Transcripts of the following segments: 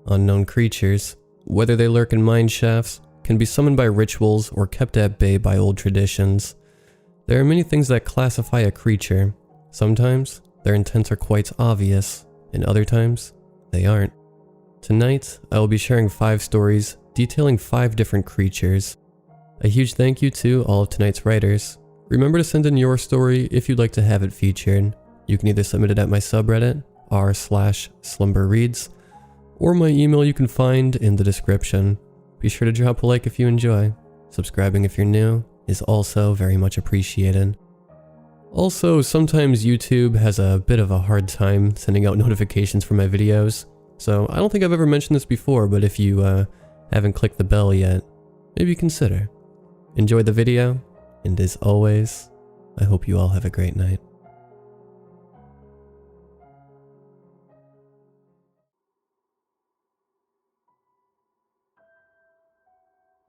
Unknown creatures, whether they lurk in mine shafts, can be summoned by rituals or kept at bay by old traditions. There are many things that classify a creature. Sometimes, their intents are quite obvious, and other times, they aren't. Tonight, I will be sharing 5 stories detailing 5 different creatures. A huge thank you to all of tonight's writers. Remember to send in your story if you'd like to have it featured. You can either submit it at my subreddit, r/slumberreads, or my email you can find in the description. Be sure to drop a like if you enjoy. Subscribing if you're new is also very much appreciated. Also, sometimes YouTube has a bit of a hard time sending out notifications for my videos, so I don't think I've ever mentioned this before, but if you haven't clicked the bell yet, maybe consider. Enjoy the video, and as always, I hope you all have a great night.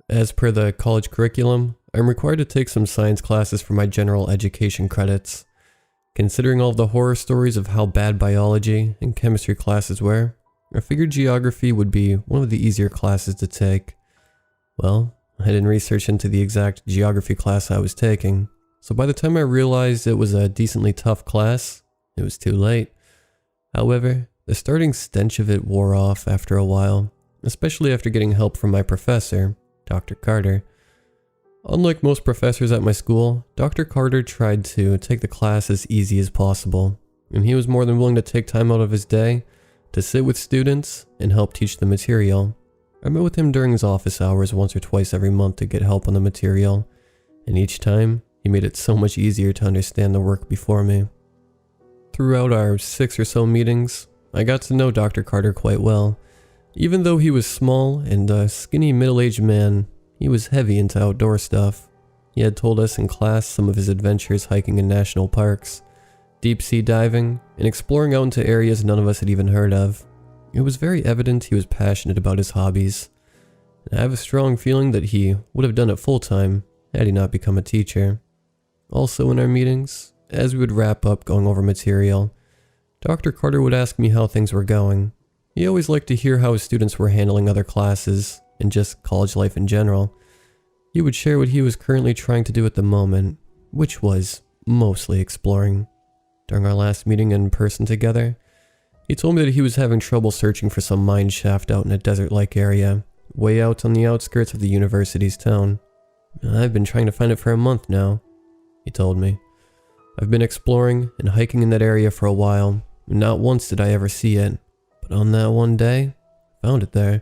As per the college curriculum, I'm required to take some science classes for my general education credits. Considering all of the horror stories of how bad biology and chemistry classes were, I figured geography would be one of the easier classes to take. Well, I didn't research into the exact geography class I was taking, so by the time I realized it was a decently tough class, it was too late. However, the starting stench of it wore off after a while, especially after getting help from my professor, Dr. Carter. Unlike most professors at my school, Dr. Carter tried to take the class as easy as possible, and he was more than willing to take time out of his day to sit with students and help teach the material. I met with him during his office hours once or twice every month to get help on the material, and each time, he made it so much easier to understand the work before me. Throughout our 6 or so meetings, I got to know Dr. Carter quite well. Even though he was small and a skinny middle-aged man, he was heavy into outdoor stuff. He had told us in class some of his adventures hiking in national parks, deep-sea diving, and exploring out into areas none of us had even heard of. It was very evident he was passionate about his hobbies, and I have a strong feeling that he would have done it full-time had he not become a teacher. Also in our meetings, as we would wrap up going over material, Dr. Carter would ask me how things were going. He always liked to hear how his students were handling other classes, and just college life in general. He would share what he was currently trying to do at the moment, which was mostly exploring. During our last meeting in person together, he told me that he was having trouble searching for some mine shaft out in a desert-like area, way out on the outskirts of the university's town. I've been trying to find it for a month now, he told me. I've been exploring and hiking in that area for a while, and not once did I ever see it. But on that one day, I found it there.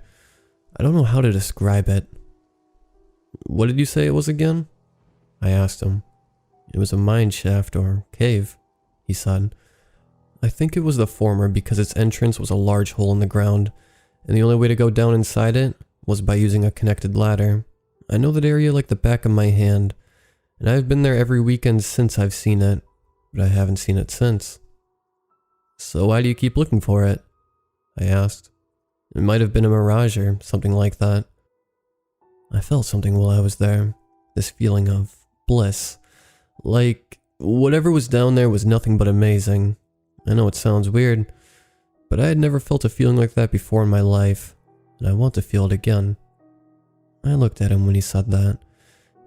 I don't know how to describe it. What did you say it was again? I asked him. It was a mine shaft or cave, he said. I think it was the former because its entrance was a large hole in the ground, and the only way to go down inside it was by using a connected ladder. I know that area like the back of my hand, and I've been there every weekend since I've seen it, but I haven't seen it since. So why do you keep looking for it? I asked. It might have been a mirage or something like that. I felt something while I was there, this feeling of bliss. Like, whatever was down there was nothing but amazing. I know it sounds weird, but I had never felt a feeling like that before in my life, and I want to feel it again. I looked at him when he said that.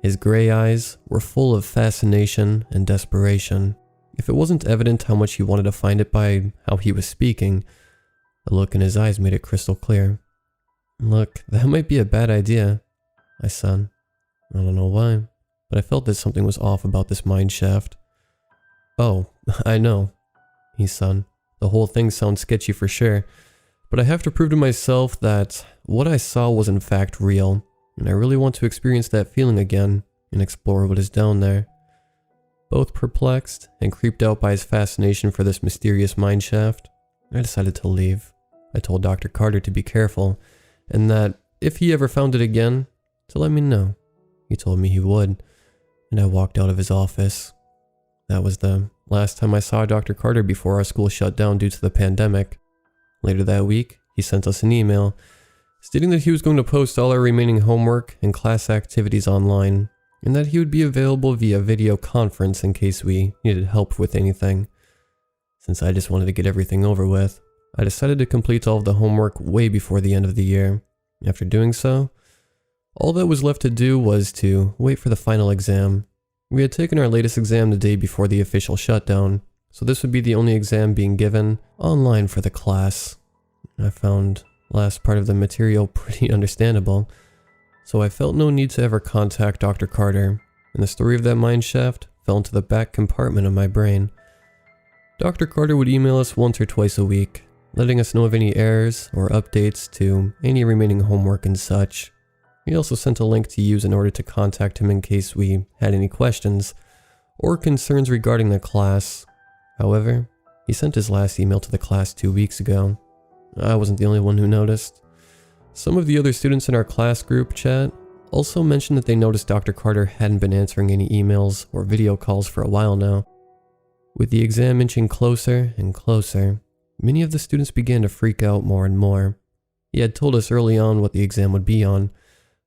His gray eyes were full of fascination and desperation. If it wasn't evident how much he wanted to find it by how he was speaking, the look in his eyes made it crystal clear. Look, that might be a bad idea, I said. I don't know why, but I felt that something was off about this mine shaft. Oh, I know, he said. The whole thing sounds sketchy for sure, but I have to prove to myself that what I saw was in fact real, and I really want to experience that feeling again and explore what is down there. Both perplexed and creeped out by his fascination for this mysterious mine shaft, I decided to leave. I told Dr. Carter to be careful, and that if he ever found it again, to let me know. He told me he would, and I walked out of his office. That was the last time I saw Dr. Carter before our school shut down due to the pandemic. Later that week, he sent us an email stating that he was going to post all our remaining homework and class activities online, and that he would be available via video conference in case we needed help with anything. Since I just wanted to get everything over with, I decided to complete all of the homework way before the end of the year. After doing so, all that was left to do was to wait for the final exam. We had taken our latest exam the day before the official shutdown, so this would be the only exam being given online for the class. I found the last part of the material pretty understandable, so I felt no need to ever contact Dr. Carter, and the story of that mineshaft fell into the back compartment of my brain. Dr. Carter would email us once or twice a week, letting us know of any errors or updates to any remaining homework and such. He also sent a link to use in order to contact him in case we had any questions or concerns regarding the class. However, he sent his last email to the class 2 weeks ago. I wasn't the only one who noticed. Some of the other students in our class group chat also mentioned that they noticed Dr. Carter hadn't been answering any emails or video calls for a while now. With the exam inching closer and closer, many of the students began to freak out more and more. He had told us early on what the exam would be on,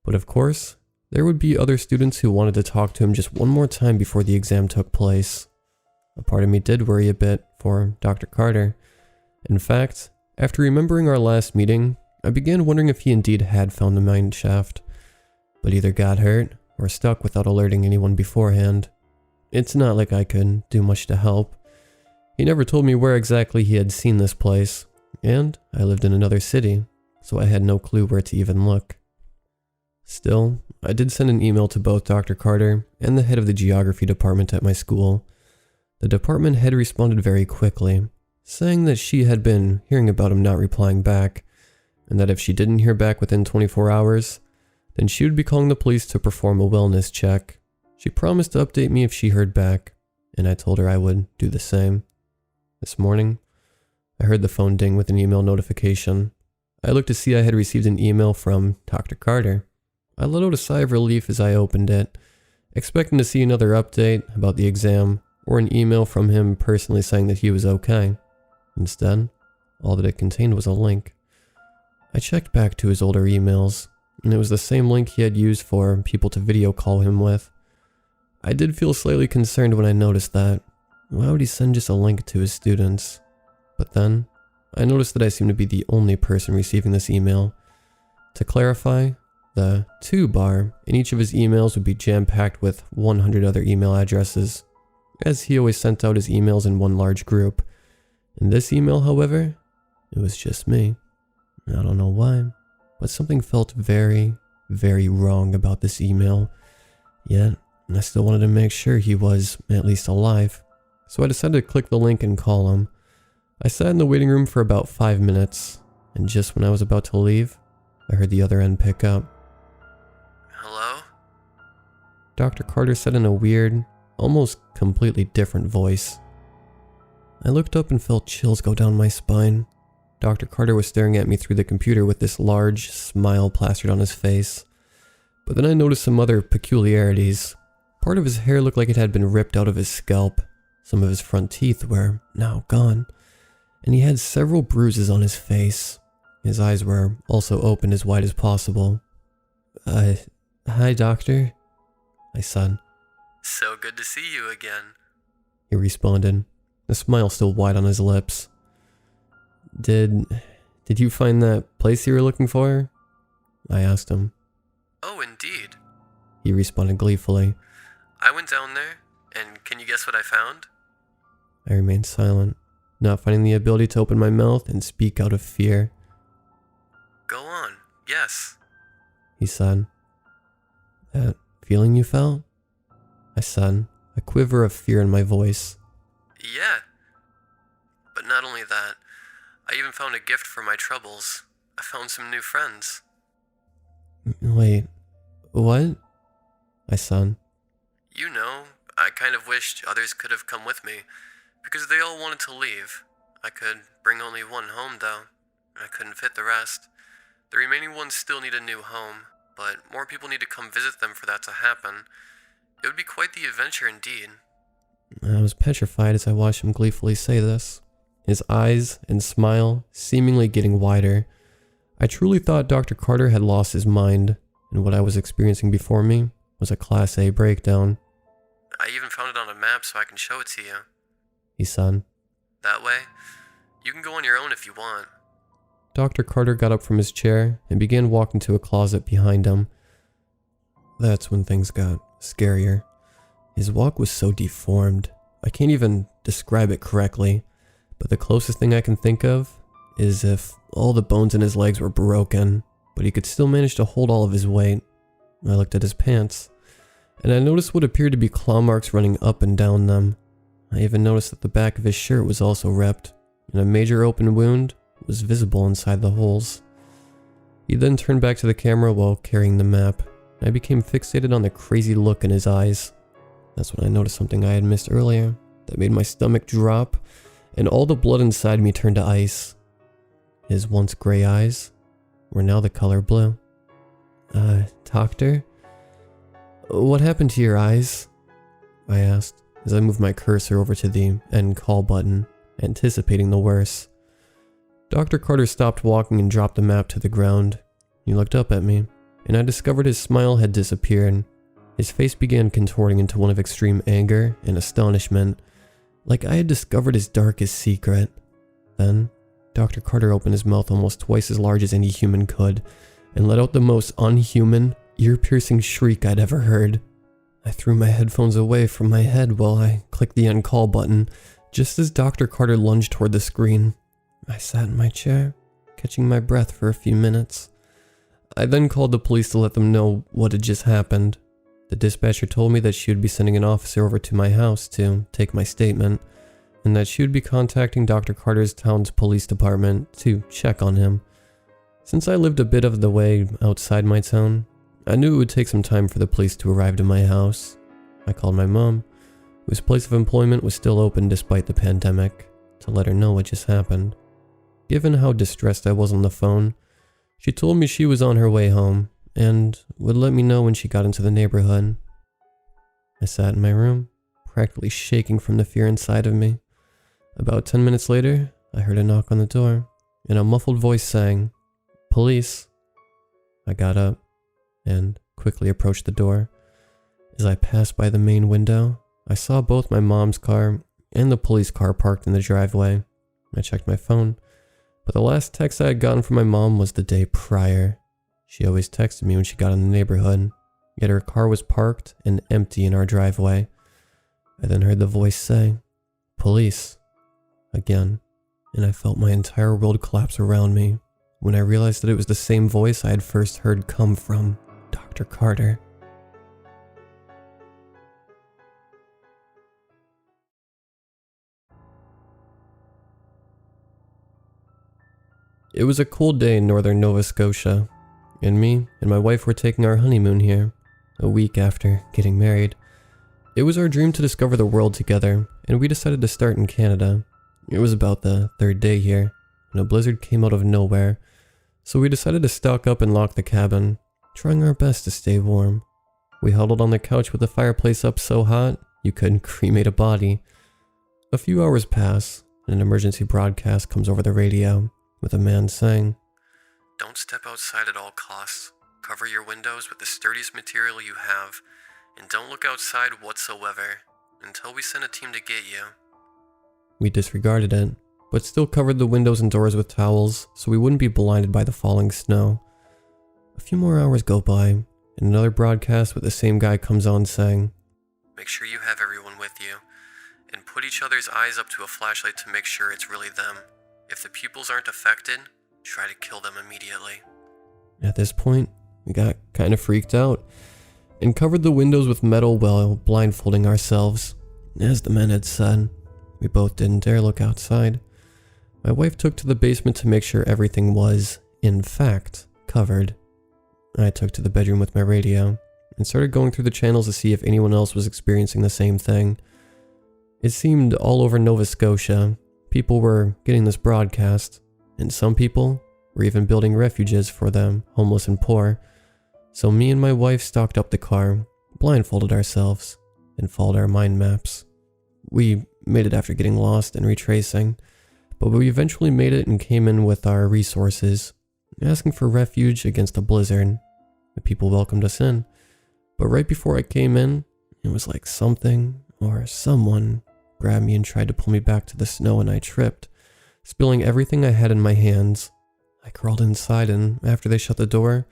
but of course, there would be other students who wanted to talk to him just one more time before the exam took place. A part of me did worry a bit for Dr. Carter. In fact, after remembering our last meeting, I began wondering if he indeed had found the mine shaft, but either got hurt or stuck without alerting anyone beforehand. It's not like I could do much to help. He never told me where exactly he had seen this place, and I lived in another city, so I had no clue where to even look. Still, I did send an email to both Dr. Carter and the head of the geography department at my school. The department head responded very quickly, saying that she had been hearing about him not replying back, and that if she didn't hear back within 24 hours, then she would be calling the police to perform a wellness check. She promised to update me if she heard back, and I told her I would do the same. This morning, I heard the phone ding with an email notification. I looked to see I had received an email from Dr. Carter. I let out a sigh of relief as I opened it, expecting to see another update about the exam or an email from him personally saying that he was okay. Instead, all that it contained was a link. I checked back to his older emails, and it was the same link he had used for people to video call him with. I did feel slightly concerned when I noticed that. Why would he send just a link to his students? But then, I noticed that I seemed to be the only person receiving this email. To clarify, the to bar in each of his emails would be jam-packed with 100 other email addresses, as he always sent out his emails in one large group. In this email, however, it was just me. I don't know why, but something felt very, very wrong about this email. Yet, I still wanted to make sure he was at least alive. So I decided to click the link and call him. I sat in the waiting room for about 5 minutes, and just when I was about to leave, I heard the other end pick up. Hello? Dr. Carter said in a weird, almost completely different voice. I looked up and felt chills go down my spine. Dr. Carter was staring at me through the computer with this large smile plastered on his face. But then I noticed some other peculiarities. Part of his hair looked like it had been ripped out of his scalp. Some of his front teeth were now gone. And he had several bruises on his face. His eyes were also opened as wide as possible. Hi, doctor," I said. So good to see you again. He responded, a smile still wide on his lips. Did you find that place you were looking for?" I asked him. Oh, indeed. He responded gleefully. I went down there, and can you guess what I found? I remained silent, not finding the ability to open my mouth and speak out of fear. Go on, yes. He said. "That feeling you felt?" I said, a quiver of fear in my voice. Yeah. But not only that, I even found a gift for my troubles. I found some new friends. "Wait, what?" I said. You know, I kind of wished others could have come with me, because they all wanted to leave. I could bring only one home, though. I couldn't fit the rest. The remaining ones still need a new home, but more people need to come visit them for that to happen. It would be quite the adventure indeed. I was petrified as I watched him gleefully say this, his eyes and smile seemingly getting wider. I truly thought Dr. Carter had lost his mind, and what I was experiencing before me was a Class A breakdown. I even found it on a map so I can show it to you. He said. That way, You can go on your own if you want. Dr. Carter got up from his chair and began walking to a closet behind him. That's when things got scarier. His walk was so deformed. I can't even describe it correctly, but the closest thing I can think of is if all the bones in his legs were broken, but he could still manage to hold all of his weight. I looked at his pants, and I noticed what appeared to be claw marks running up and down them. I even noticed that the back of his shirt was also ripped, and a major open wound was visible inside the holes. He then turned back to the camera while carrying the map. I became fixated on the crazy look in his eyes. That's when I noticed something I had missed earlier that made my stomach drop, and all the blood inside me turned to ice. His once gray eyes were now the color blue. Doctor? What happened to your eyes? I asked as I moved my cursor over to the end call button, anticipating the worst. Dr. Carter stopped walking and dropped the map to the ground. He looked up at me, and I discovered his smile had disappeared. His face began contorting into one of extreme anger and astonishment, like I had discovered his darkest secret. Then, Dr. Carter opened his mouth almost twice as large as any human could, and let out the most unhuman, ear-piercing shriek I'd ever heard. I threw my headphones away from my head while I clicked the end call button, just as Dr. Carter lunged toward the screen. I sat in my chair, catching my breath for a few minutes. I then called the police to let them know what had just happened. The dispatcher told me that she would be sending an officer over to my house to take my statement, and that she would be contacting Dr. Carter's town's police department to check on him. Since I lived a bit of the way outside my town, I knew it would take some time for the police to arrive to my house. I called my mom, whose place of employment was still open despite the pandemic, to let her know what just happened. Given how distressed I was on the phone, she told me she was on her way home and would let me know when she got into the neighborhood. I sat in my room, practically shaking from the fear inside of me. About 10 minutes later, I heard a knock on the door, and a muffled voice sang, "Police." I got up and quickly approached the door. As I passed by the main window, I saw both my mom's car and the police car parked in the driveway. I checked my phone, but the last text I had gotten from my mom was the day prior. She always texted me when she got in the neighborhood, yet her car was parked and empty in our driveway. I then heard the voice say, "Police," again, and I felt my entire world collapse around me when I realized that it was the same voice I had first heard come from Dr. Carter. It was a cold day in northern Nova Scotia, and me and my wife were taking our honeymoon here, a week after getting married. It was our dream to discover the world together, and we decided to start in Canada. It was about the third day here, when a blizzard came out of nowhere, so we decided to stock up and lock the cabin, trying our best to stay warm. We huddled on the couch with the fireplace up so hot, you couldn't cremate a body. A few hours pass, and an emergency broadcast comes over the radio, with a man saying, "Don't step outside at all costs. Cover your windows with the sturdiest material you have, and don't look outside whatsoever until we send a team to get you." We disregarded it, but still covered the windows and doors with towels so we wouldn't be blinded by the falling snow. A few more hours go by, and another broadcast with the same guy comes on saying, "Make sure you have everyone with you, and put each other's eyes up to a flashlight to make sure it's really them. If the pupils aren't affected, try to kill them immediately." At this point, we got kind of freaked out, and covered the windows with metal while blindfolding ourselves. As the men had said, we both didn't dare look outside. My wife took to the basement to make sure everything was, in fact, covered. I took to the bedroom with my radio, and started going through the channels to see if anyone else was experiencing the same thing. It seemed all over Nova Scotia, people were getting this broadcast, and some people were even building refuges for them, homeless and poor. So me and my wife stocked up the car, blindfolded ourselves, and followed our mind maps. We made it after getting lost and retracing, but we eventually made it and came in with our resources, asking for refuge against a blizzard. The people welcomed us in, but right before I came in, it was like something or someone grabbed me and tried to pull me back to the snow, and I tripped, spilling everything I had in my hands. I crawled inside, and after they shut the door,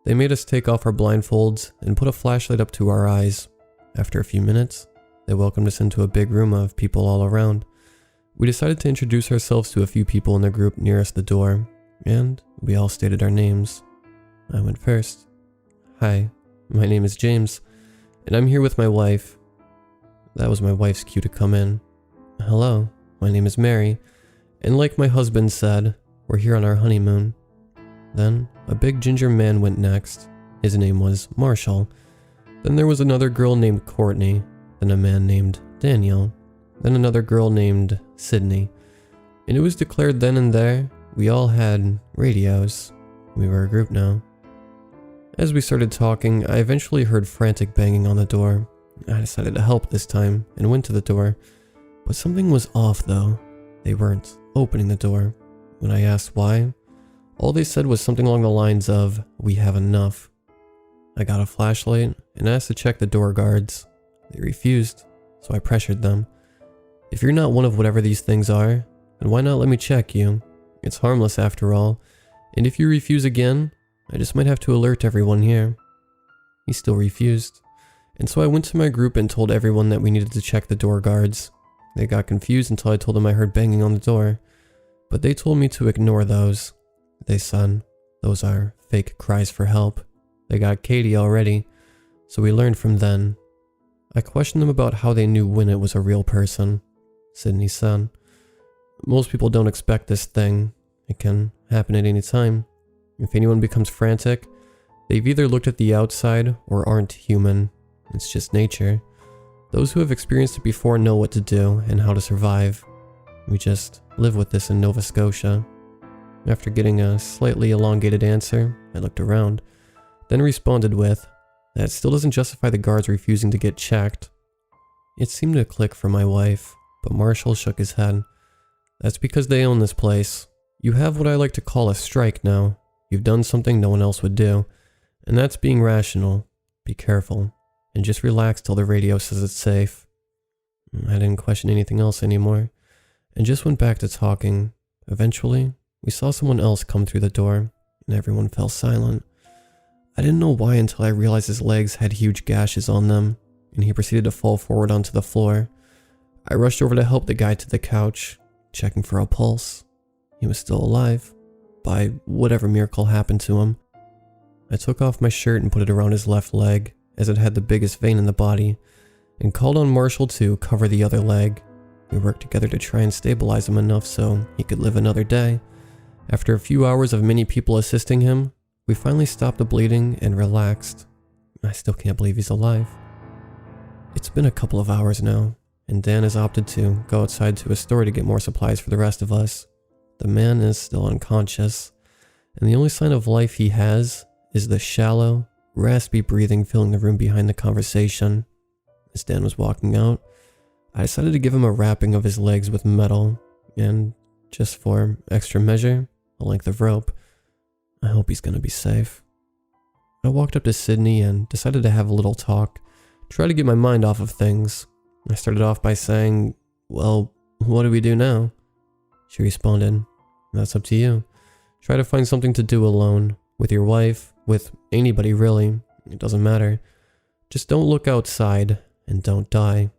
they made us take off our blindfolds and put a flashlight up to our eyes. After a few minutes, they welcomed us into a big room of people all around. We decided to introduce ourselves to a few people in the group nearest the door, and we all stated our names. I went first. Hi, my name is James, and I'm here with my wife. That was my wife's cue to come in. Hello, my name is Mary, and like my husband said, we're here on our honeymoon. Then, a big ginger man went next. His name was Marshall. Then there was another girl named Courtney, then a man named Daniel, then another girl named Sydney. And it was declared then and there, we all had radios. We were a group now. As we started talking, I eventually heard frantic banging on the door. I decided to help this time and went to the door. But something was off though. They weren't opening the door. When I asked why, all they said was something along the lines of, "We have enough." I got a flashlight and asked to check the door guards. They refused, so I pressured them. If you're not one of whatever these things are, then why not let me check you? It's harmless after all, and if you refuse again, I just might have to alert everyone here. He still refused, and so I went to my group and told everyone that we needed to check the door guards. They got confused until I told them I heard banging on the door, but they told me to ignore those. They said, those are fake cries for help. They got Katie already, so we learned from then. I questioned them about how they knew when it was a real person. Sydney said, most people don't expect this thing. It can happen at any time. If anyone becomes frantic, they've either looked at the outside or aren't human. It's just nature. Those who have experienced it before know what to do and how to survive. We just live with this in Nova Scotia. After getting a slightly elongated answer, I looked around, then responded with, that still doesn't justify the guards refusing to get checked. It seemed to click for my wife, but Marshall shook his head. That's because they own this place. You have what I like to call a strike now. You've done something no one else would do, and that's being rational. Be careful, and just relax till the radio says it's safe. I didn't question anything else anymore, and just went back to talking. Eventually, we saw someone else come through the door, and everyone fell silent. I didn't know why until I realized his legs had huge gashes on them, and he proceeded to fall forward onto the floor. I rushed over to help the guy to the couch, checking for a pulse. He was still alive, by whatever miracle happened to him. I took off my shirt and put it around his left leg, as it had the biggest vein in the body, and called on Marshall to cover the other leg. We worked together to try and stabilize him enough so he could live another day. After a few hours of many people assisting him, we finally stopped the bleeding and relaxed. I still can't believe he's alive. It's been a couple of hours now, and Dan has opted to go outside to a store to get more supplies for the rest of us. The man is still unconscious, and the only sign of life he has is the shallow, raspy breathing filling the room behind the conversation. As Dan was walking out, I decided to give him a wrapping of his legs with metal, and, just for extra measure, a length of rope. I hope he's gonna be safe. I walked up to Sydney and decided to have a little talk, try to get my mind off of things. I started off by saying, well, what do we do now? She responded, that's up to you. Try to find something to do alone, with your wife, with anybody really, it doesn't matter. Just don't look outside, and don't die.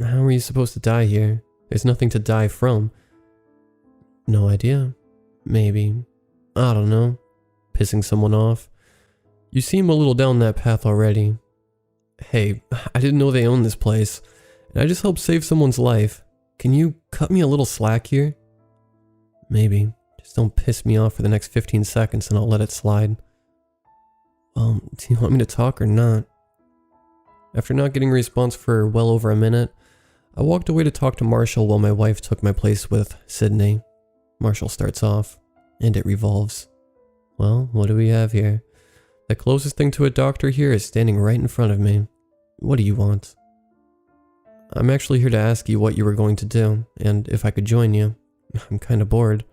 How are you supposed to die here? There's nothing to die from. No idea. Maybe, I don't know, pissing someone off. You seem a little down that path already. Hey, I didn't know they owned this place, and I just helped save someone's life. Can you cut me a little slack here? Maybe. Just don't piss me off for the next 15 seconds and I'll let it slide. Do you want me to talk or not? After not getting a response for well over a minute, I walked away to talk to Marshall while my wife took my place with Sydney. Marshall starts off, and it revolves. Well, what do we have here? The closest thing to a doctor here is standing right in front of me. What do you want? I'm actually here to ask you what you were going to do, and if I could join you. I'm kinda bored.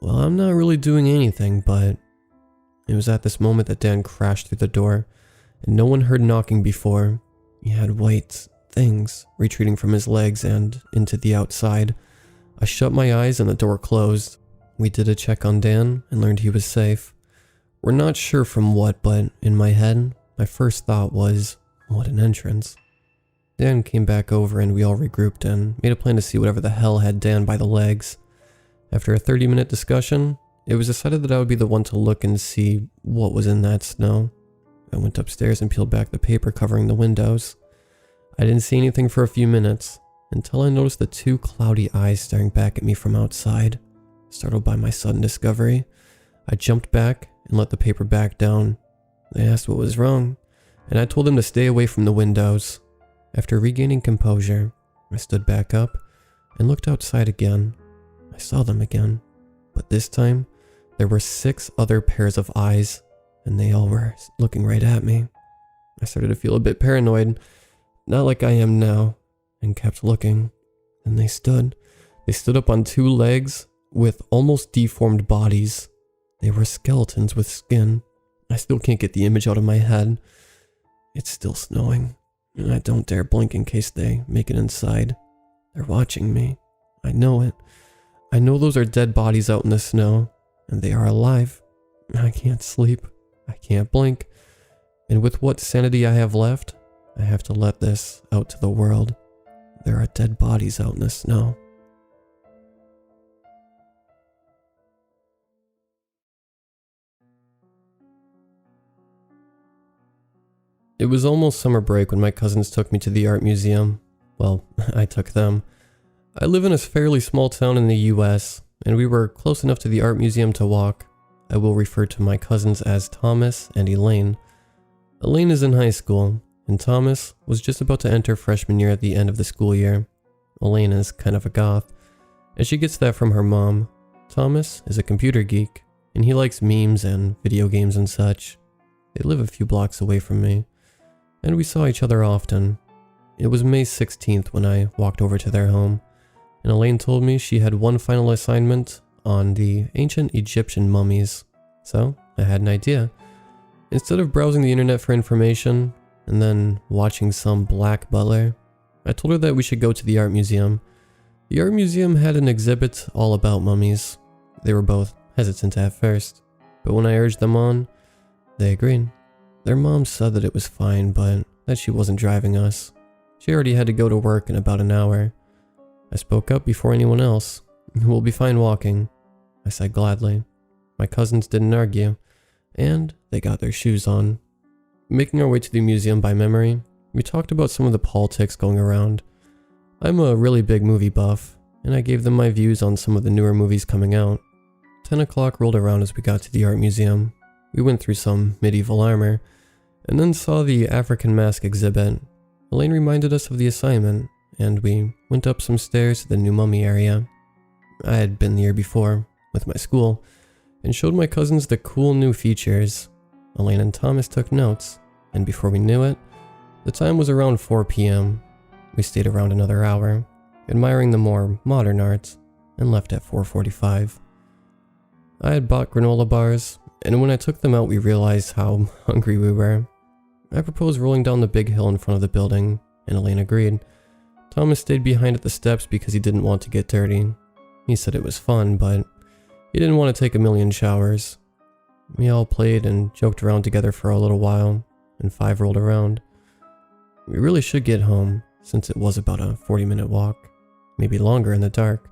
Well, I'm not really doing anything, but... It was at this moment that Dan crashed through the door, and no one heard knocking before. He had white things retreating from his legs and into the outside. I shut my eyes and the door closed. We did a check on Dan and learned he was safe. We're not sure from what, but in my head, my first thought was, what an entrance. Dan came back over and we all regrouped and made a plan to see whatever the hell had Dan by the legs. After a 30-minute discussion, it was decided that I would be the one to look and see what was in that snow. I went upstairs and peeled back the paper covering the windows. I didn't see anything for a few minutes, until I noticed the two cloudy eyes staring back at me from outside. Startled by my sudden discovery, I jumped back and let the paper back down. They asked what was wrong, and I told them to stay away from the windows. After regaining composure, I stood back up and looked outside again. I saw them again, but this time, there were 6 other pairs of eyes, and they all were looking right at me. I started to feel a bit paranoid, not like I am now, and kept looking. And they stood. They stood up on 2 legs with almost deformed bodies. They were skeletons with skin. I still can't get the image out of my head. It's still snowing, and I don't dare blink in case they make it inside. They're watching me. I know it. I know those are dead bodies out in the snow, and they are alive. I can't sleep. I can't blink. And with what sanity I have left, I have to let this out to the world. There are dead bodies out in the snow. It was almost summer break when my cousins took me to the art museum. Well, I took them. I live in a fairly small town in the US, and we were close enough to the art museum to walk. I will refer to my cousins as Thomas and Elaine. Elaine is in high school, and Thomas was just about to enter freshman year at the end of the school year. Elaine is kind of a goth, and she gets that from her mom. Thomas is a computer geek, and he likes memes and video games and such. They live a few blocks away from me, and we saw each other often. It was May 16th when I walked over to their home, and Elaine told me she had one final assignment on the ancient Egyptian mummies. So, I had an idea. Instead of browsing the internet for information, and then watching some black butler, I told her that we should go to the art museum. The art museum had an exhibit all about mummies. They were both hesitant at first, but when I urged them on, they agreed. Their mom said that it was fine, but that she wasn't driving us. She already had to go to work in about an hour. I spoke up before anyone else. We'll be fine walking, I said gladly. My cousins didn't argue, and they got their shoes on. Making our way to the museum by memory, we talked about some of the politics going around. I'm a really big movie buff, and I gave them my views on some of the newer movies coming out. 10 o'clock rolled around as we got to the art museum. We went through some medieval armor, and then saw the African mask exhibit. Elaine reminded us of the assignment, and we went up some stairs to the new mummy area. I had been the year before, with my school, and showed my cousins the cool new features. Elaine and Thomas took notes, and before we knew it, the time was around 4 p.m. We stayed around another hour, admiring the more modern art, and left at 4:45. I had bought granola bars, and when I took them out we realized how hungry we were. I proposed rolling down the big hill in front of the building, and Elaine agreed. Thomas stayed behind at the steps because he didn't want to get dirty. He said it was fun, but he didn't want to take a million showers. We all played and joked around together for a little while, and 5 rolled around. We really should get home, since it was about a 40-minute walk, maybe longer in the dark.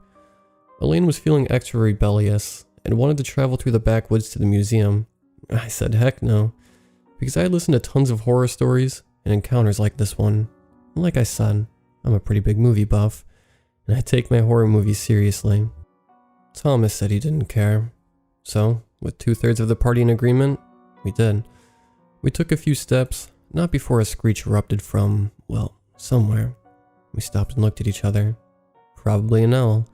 Elaine was feeling extra rebellious, and wanted to travel through the backwoods to the museum. I said heck no, because I had listened to tons of horror stories and encounters like this one. And like I said, I'm a pretty big movie buff, and I take my horror movies seriously. Thomas said he didn't care, so with 2/3 of the party in agreement, we did. We took a few steps, not before a screech erupted from, well, somewhere. We stopped and looked at each other. Probably an owl,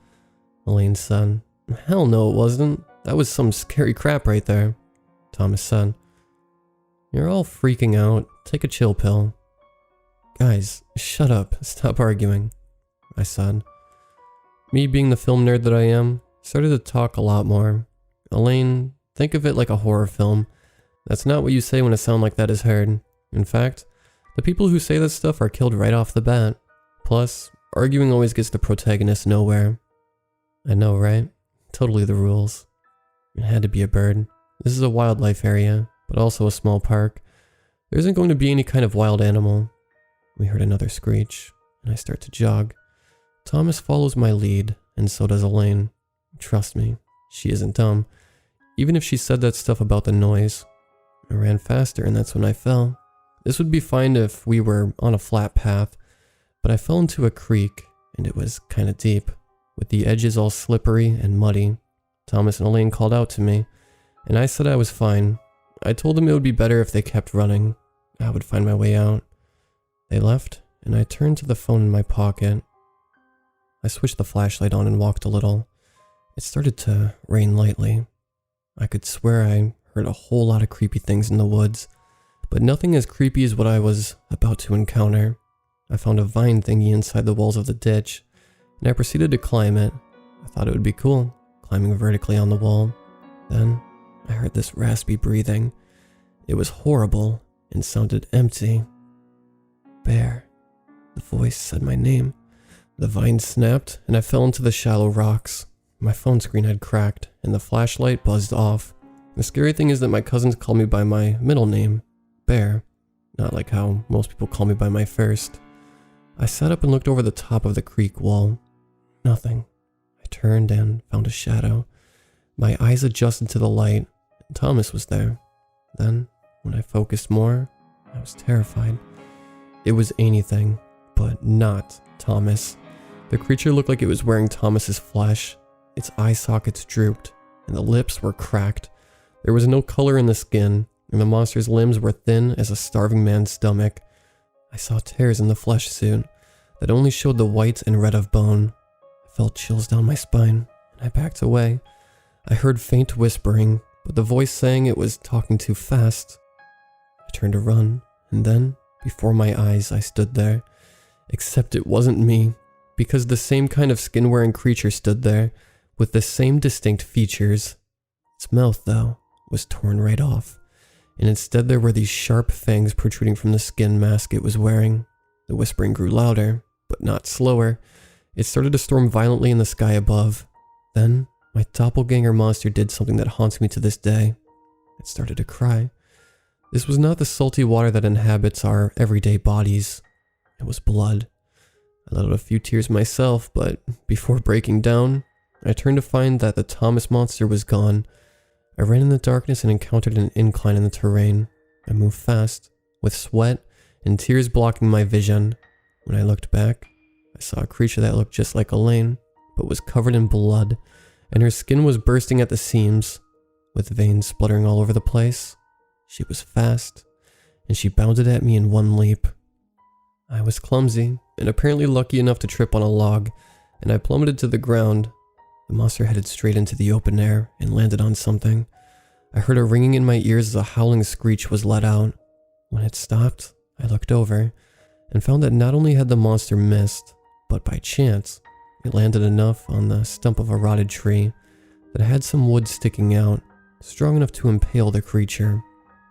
Elaine said. Hell no it wasn't. That was some scary crap right there, Thomas said. You're all freaking out. Take a chill pill. Guys, shut up. Stop arguing, I said. Me being the film nerd that I am, started to talk a lot more. Elaine, think of it like a horror film. That's not what you say when a sound like that is heard. In fact, the people who say that stuff are killed right off the bat. Plus, arguing always gets the protagonist nowhere. I know, right? Totally the rules. It had to be a bird. This is a wildlife area, but also a small park. There isn't going to be any kind of wild animal. We heard another screech, and I start to jog. Thomas follows my lead, and so does Elaine. Trust me, she isn't dumb. Even if she said that stuff about the noise. I ran faster, and that's when I fell. This would be fine if we were on a flat path, but I fell into a creek, and it was kinda deep, with the edges all slippery and muddy. Thomas and Elaine called out to me, and I said I was fine. I told them it would be better if they kept running. I would find my way out. They left, and I turned to the phone in my pocket. I switched the flashlight on and walked a little. It started to rain lightly. I could swear I heard a whole lot of creepy things in the woods, but nothing as creepy as what I was about to encounter. I found a vine thingy inside the walls of the ditch, and I proceeded to climb it. I thought it would be cool, climbing vertically on the wall. Then I heard this raspy breathing. It was horrible and sounded empty. Bear. The voice said my name. The vine snapped and I fell into the shallow rocks. My phone screen had cracked and the flashlight buzzed off. The scary thing is that my cousins call me by my middle name, Bear, not like how most people call me by my first. I sat up and looked over the top of the creek wall. Nothing. I turned and found a shadow. My eyes adjusted to the light, and Thomas was there. Then, when I focused more, I was terrified. It was anything, but not Thomas. The creature looked like it was wearing Thomas's flesh. Its eye sockets drooped, and the lips were cracked. There was no color in the skin, and the monster's limbs were thin as a starving man's stomach. I saw tears in the flesh suit that only showed the white and red of bone. I felt chills down my spine, and I backed away. I heard faint whispering, but the voice saying it was talking too fast. I turned to run, and then, before my eyes, I stood there. Except it wasn't me, because the same kind of skin-wearing creature stood there, with the same distinct features. Its mouth, though, was torn right off, and instead there were these sharp fangs protruding from the skin mask it was wearing. The whispering grew louder, but not slower. It started to storm violently in the sky above. Then, my doppelganger monster did something that haunts me to this day. It started to cry. This was not the salty water that inhabits our everyday bodies. It was blood. I let out a few tears myself, but before breaking down, I turned to find that the Thomas monster was gone. I ran in the darkness and encountered an incline in the terrain. I moved fast, with sweat and tears blocking my vision. When I looked back, I saw a creature that looked just like Elaine, but was covered in blood, and her skin was bursting at the seams, with veins spluttering all over the place. She was fast, and she bounded at me in one leap. I was clumsy, and apparently lucky enough to trip on a log, and I plummeted to the ground. The monster headed straight into the open air and landed on something. I heard a ringing in my ears as a howling screech was let out. When it stopped, I looked over and found that not only had the monster missed, but by chance, it landed enough on the stump of a rotted tree that had some wood sticking out, strong enough to impale the creature.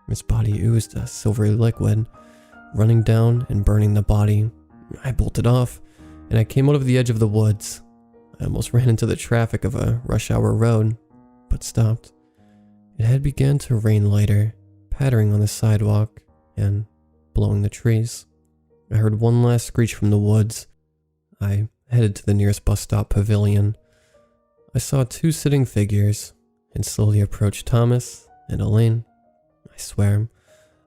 Its body oozed a silvery liquid, running down and burning the body. I bolted off, and I came out of the edge of the woods. I almost ran into the traffic of a rush hour road, but stopped. It had begun to rain lighter, pattering on the sidewalk and blowing the trees. I heard one last screech from the woods. I headed to the nearest bus stop pavilion. I saw two sitting figures and slowly approached Thomas and Elaine. I swear,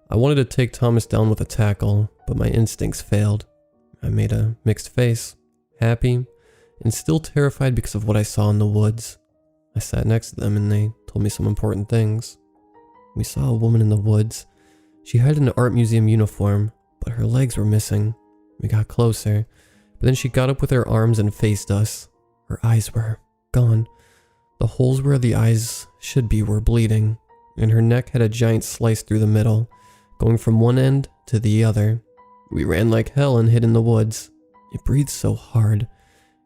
I wanted to take Thomas down with a tackle, but my instincts failed. I made a mixed face, happy, and still terrified because of what I saw in the woods. I sat next to them and they told me some important things. We saw a woman in the woods. She had an art museum uniform, but her legs were missing. We got closer, but then she got up with her arms and faced us. Her eyes were gone. The holes where the eyes should be were bleeding, and her neck had a giant slice through the middle, going from one end to the other. We ran like hell and hid in the woods. It breathed so hard.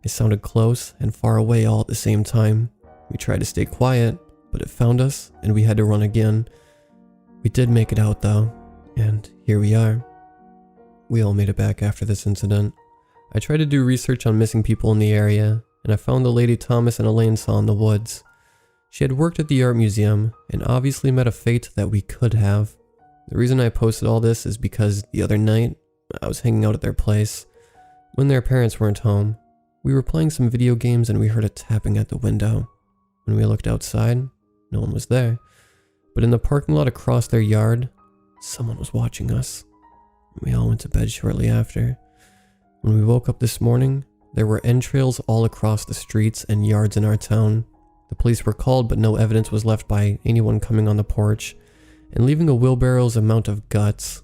It sounded close and far away all at the same time. We tried to stay quiet, but it found us and we had to run again. We did make it out though, and here we are. We all made it back after this incident. I tried to do research on missing people in the area, and I found the lady Thomas and Elaine saw in the woods. She had worked at the art museum and obviously met a fate that we could have. The reason I posted all this is because the other night, I was hanging out at their place when their parents weren't home. We were playing some video games and we heard a tapping at the window. When we looked outside, no one was there. But in the parking lot across their yard, someone was watching us. We all went to bed shortly after. When we woke up this morning, there were entrails all across the streets and yards in our town. The police were called, but no evidence was left by anyone coming on the porch and leaving a wheelbarrow's amount of guts.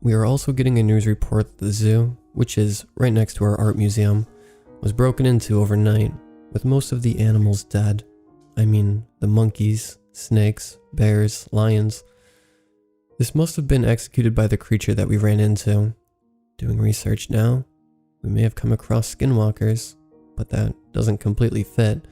We are also getting a news report that the zoo, which is right next to our art museum, was broken into overnight, with most of the animals dead. I mean, the monkeys, snakes, bears, lions. This must have been executed by the creature that we ran into. Doing research now, we may have come across skinwalkers, but that doesn't completely fit.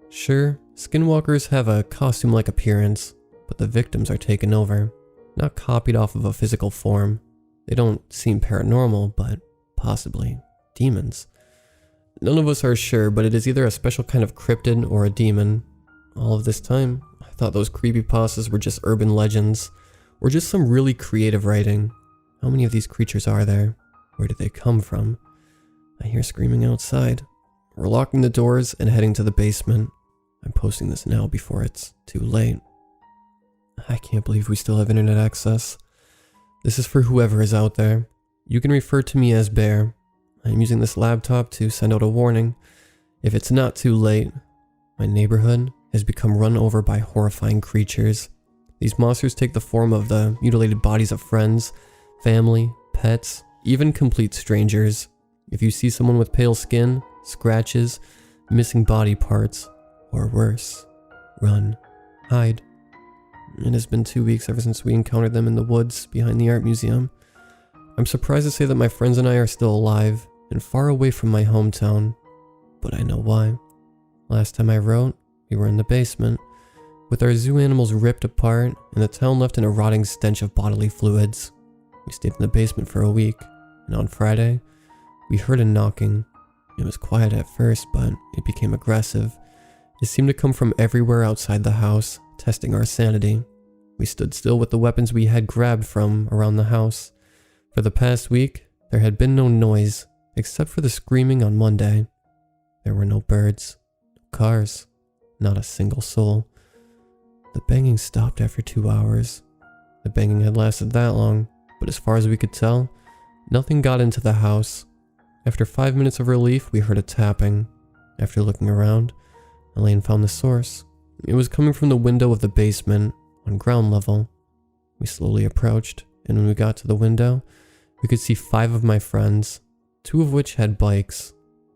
Sure, skinwalkers have a costume-like appearance, but the victims are taken over, not copied off of a physical form. They don't seem paranormal, but possibly demons. None of us are sure, but it is either a special kind of cryptid or a demon. All of this time, I thought those creepypastas were just urban legends, or just some really creative writing. How many of these creatures are there? Where do they come from? I hear screaming outside. We're locking the doors and heading to the basement. I'm posting this now before it's too late. I can't believe we still have internet access. This is for whoever is out there. You can refer to me as Bear. I'm using this laptop to send out a warning. If it's not too late, my neighborhood has become run over by horrifying creatures. These monsters take the form of the mutilated bodies of friends, family, pets, even complete strangers. If you see someone with pale skin, scratches, missing body parts, or worse, run, hide. It has been 2 weeks ever since we encountered them in the woods behind the art museum. I'm surprised to say that my friends and I are still alive and far away from my hometown, but I know why. Last time I wrote, we were in the basement, with our zoo animals ripped apart and the town left in a rotting stench of bodily fluids. We stayed in the basement for a week, and on Friday, we heard a knocking. It was quiet at first, but it became aggressive. It seemed to come from everywhere outside the house, testing our sanity. We stood still with the weapons we had grabbed from around the house. For the past week, there had been no noise, except for the screaming on Monday. There were no birds, no cars, not a single soul. The banging stopped after 2 hours. The banging had lasted that long, but as far as we could tell, nothing got into the house. After 5 minutes of relief, we heard a tapping. After looking around, Elaine found the source. It was coming from the window of the basement, on ground level. We slowly approached, and when we got to the window, we could see 5 of my friends, 2 of which had bikes.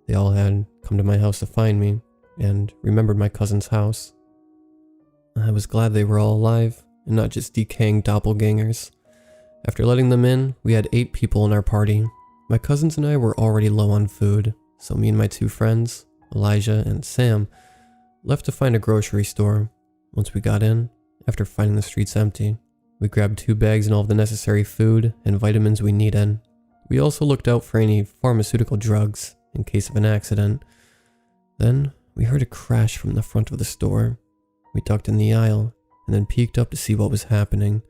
They all had come to my house to find me, and remembered my cousin's house. I was glad they were all alive, and not just decaying doppelgangers. After letting them in, we had 8 people in our party. My cousins and I were already low on food, so me and my 2 friends, Elijah and Sam, left to find a grocery store. Once we got in, after finding the streets empty, we grabbed 2 bags and all of the necessary food and vitamins we needed. We also looked out for any pharmaceutical drugs in case of an accident. Then we heard a crash from the front of the store. We ducked in the aisle and then peeked up to see what was happening.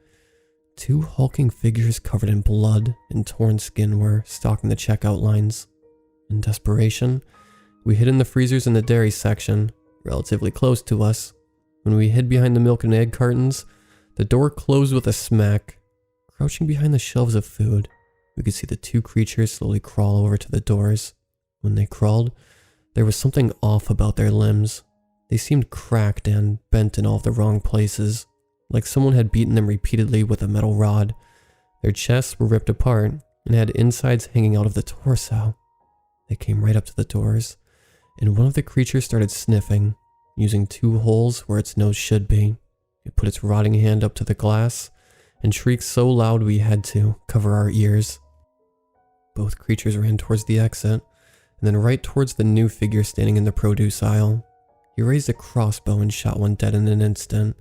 2 hulking figures covered in blood and torn skin were stalking the checkout lines. In desperation, we hid in the freezers in the dairy section, relatively close to us. When we hid behind the milk and egg cartons, the door closed with a smack. Crouching behind the shelves of food, we could see the 2 creatures slowly crawl over to the doors. When they crawled, there was something off about their limbs. They seemed cracked and bent in all the wrong places, like someone had beaten them repeatedly with a metal rod. Their chests were ripped apart and had insides hanging out of the torso. They came right up to the doors, and one of the creatures started sniffing, using 2 holes where its nose should be. It put its rotting hand up to the glass and shrieked so loud we had to cover our ears. Both creatures ran towards the exit, and then right towards the new figure standing in the produce aisle. He raised a crossbow and shot one dead in an instant.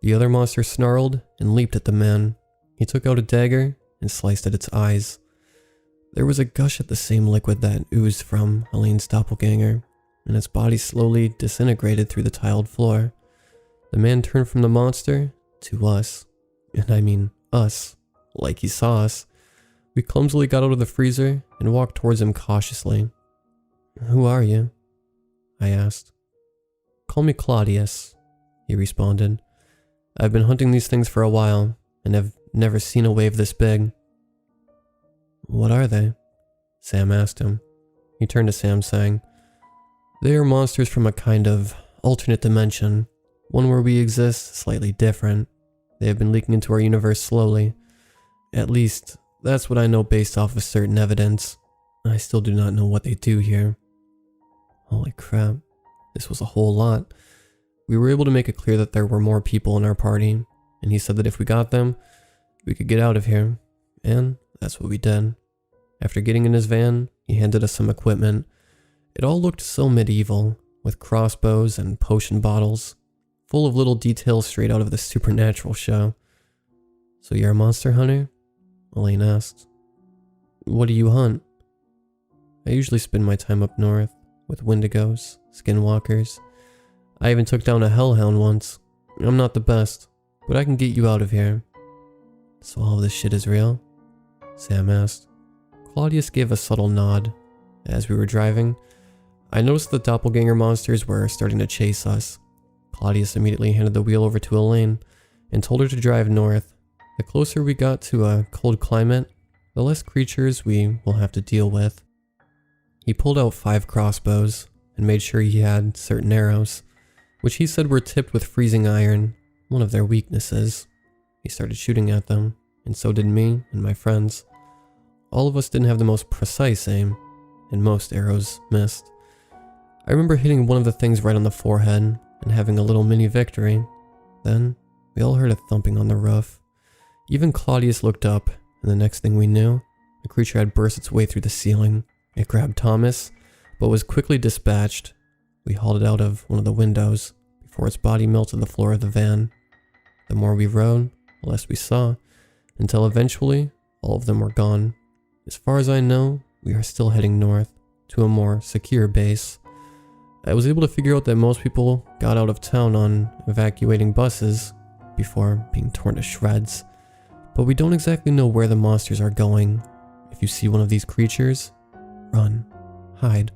The other monster snarled and leaped at the man. He took out a dagger and sliced at its eyes. There was a gush of the same liquid that oozed from Elaine's doppelganger, and its body slowly disintegrated through the tiled floor. The man turned from the monster to us. And I mean us, like he saw us. We clumsily got out of the freezer and walked towards him cautiously. "Who are you?" I asked. "Call me Claudius," he responded. "I've been hunting these things for a while, and have never seen a wave this big." "What are they?" Sam asked him. He turned to Sam saying, "They are monsters from a kind of alternate dimension, one where we exist slightly different. They have been leaking into our universe slowly. At least, that's what I know based off of certain evidence. I still do not know what they do here." Holy crap, this was a whole lot. We were able to make it clear that there were more people in our party, and he said that if we got them, we could get out of here, and that's what we did. After getting in his van, he handed us some equipment. It all looked so medieval, with crossbows and potion bottles, full of little details straight out of the Supernatural show. "So you're a monster hunter?" Elaine asked. "What do you hunt?" "I usually spend my time up north, with wendigos, skinwalkers. I even took down a hellhound once. I'm not the best, but I can get you out of here." "So all of this shit is real?" Sam asked. Claudius gave a subtle nod. As we were driving, I noticed the doppelganger monsters were starting to chase us. Claudius immediately handed the wheel over to Elaine and told her to drive north. The closer we got to a cold climate, the less creatures we will have to deal with. He pulled out 5 crossbows and made sure he had certain arrows, which he said were tipped with freezing iron, one of their weaknesses. He started shooting at them, and so did me and my friends. All of us didn't have the most precise aim, and most arrows missed. I remember hitting one of the things right on the forehead and having a little mini victory. Then, we all heard a thumping on the roof. Even Claudius looked up, and the next thing we knew, the creature had burst its way through the ceiling. It grabbed Thomas, but was quickly dispatched. We hauled it out of one of the windows before its body melted the floor of the van. The more we rode, the less we saw, until eventually, all of them were gone. As far as I know, we are still heading north, to a more secure base. I was able to figure out that most people got out of town on evacuating buses before being torn to shreds. But we don't exactly know where the monsters are going. If you see one of these creatures, run, hide.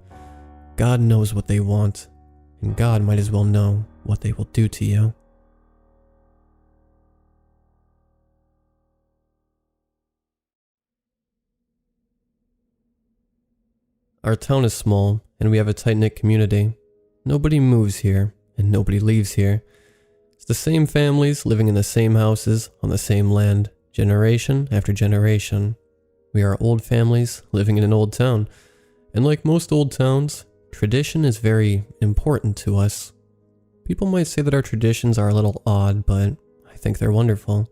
God knows what they want, and God might as well know what they will do to you. Our town is small, and we have a tight-knit community. Nobody moves here, and nobody leaves here. It's the same families living in the same houses on the same land, generation after generation. We are old families living in an old town, and like most old towns, tradition is very important to us. People might say that our traditions are a little odd, but I think they're wonderful.